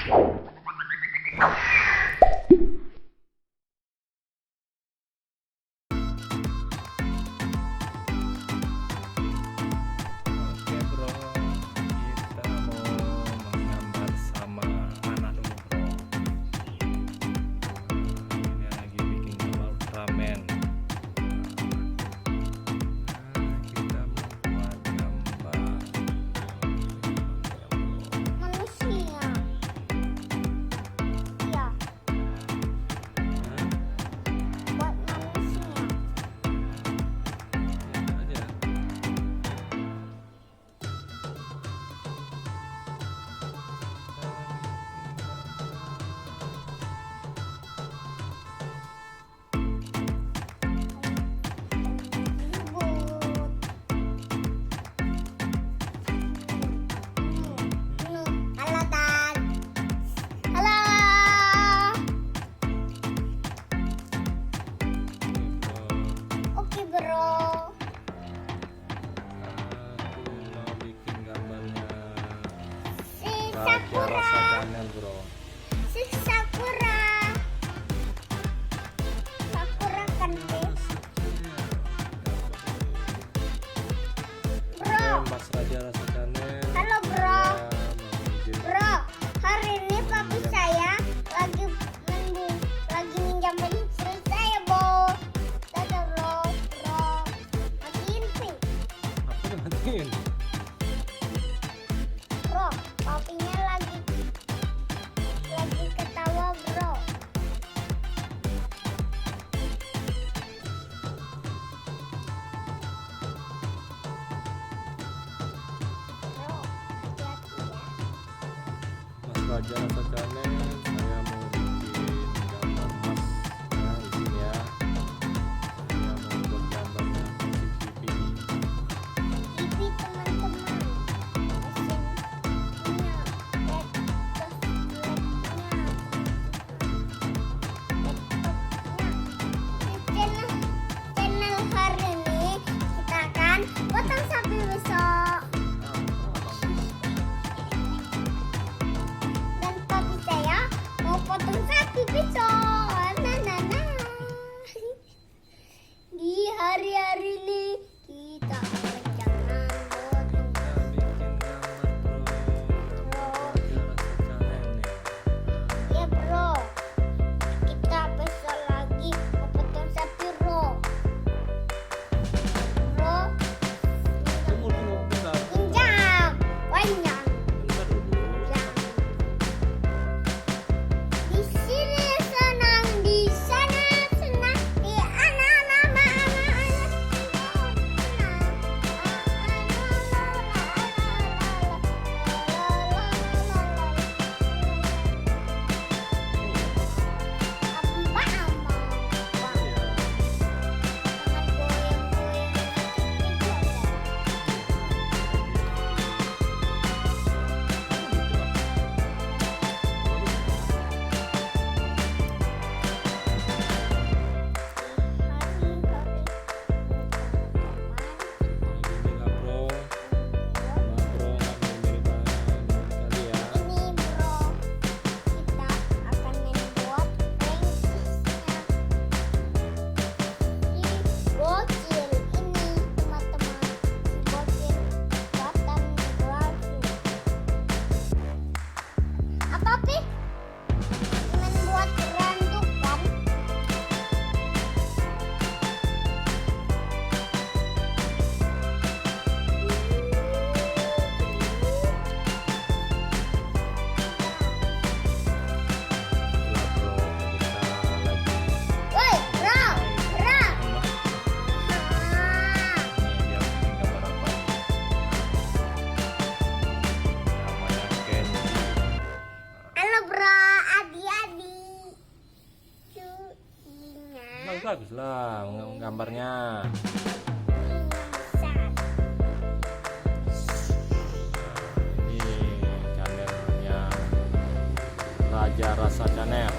Oke bro, kita mau menggambar sama anak dulu bro. Ini lagi bikin gambar Ultraman. Kita membuat gambar Manusia. Iya, buat manusia. aja. Halo Tan. Halo. Oke bro. Aku mau bikin gambarnya Si Rajarasa Sakura. Channel bro. Si Sakura. Sakura kan deh. Bro. Mas Rajarasa Channel. Halo bro. Ya, mau izin. Bro, hari ini papi saya lagi minjam pensil saya, Bo. Dadah, bro. Matiin sih. Apa yang matiin? Bro, papinya lagi ketawa, bro. Bro, hati-hati ya. Mas Rajarasa Channel, saya mau bikin gambar mas. Nah, izin ya. Saya mau buat gambarnya CCTV. TV teman-teman. Mesinnya, laptopnya. Di channel hari ini kita akan potong sapi besok. Dan papi saya mau potong sapi besok. Nah. Di hari-hari ini kita akan jangan potong Kita bikin gambar bro. Rajarasa Channel nih. ya bro. Kita besok lagi mau potong sapi bro. Bro, Tunggu, bentar. injak banyak. Bentar dulu. Di sini senang, di sana senang, di Inilah bro. Nah, bro, nggak mau mirip kali ya. Ini bro, kita akan membuat Inkscape. Si bocil ini teman-teman, si bocil buatkan grafis. Apa Pi? Membuat randukan. Itulah bro, kita lagi Woi, bro. main. Ah. Nih dia bikin gambar apa nih? Namanya Hendry. Halo bro, adik-adik. Cucinya Bagus lah gambarnya. besar. Ini channelnya Rajarasa Channel.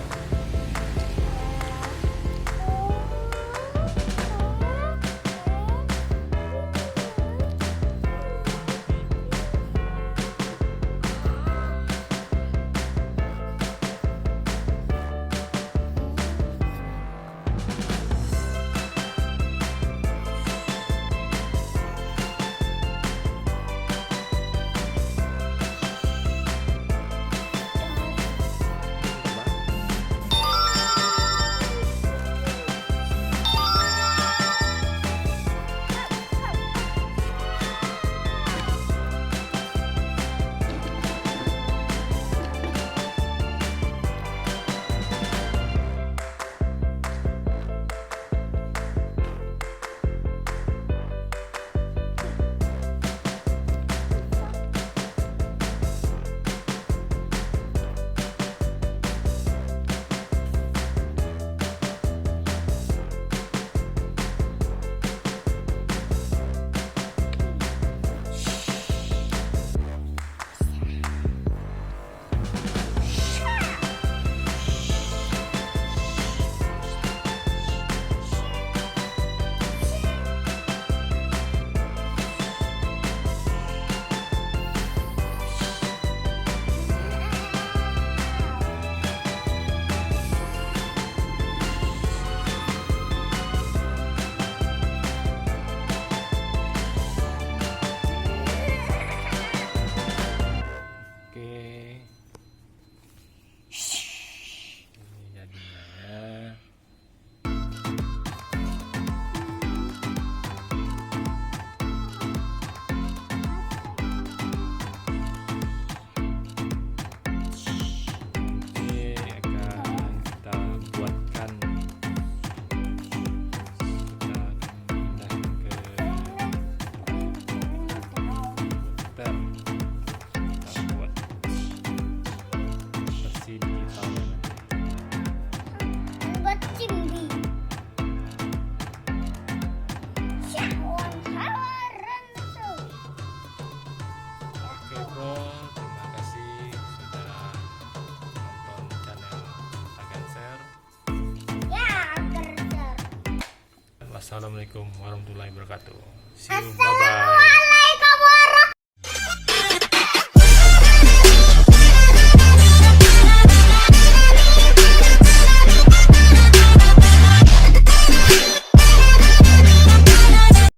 Wassalamualaikum warahmatullahi wabarakatuh. See you, bye bye.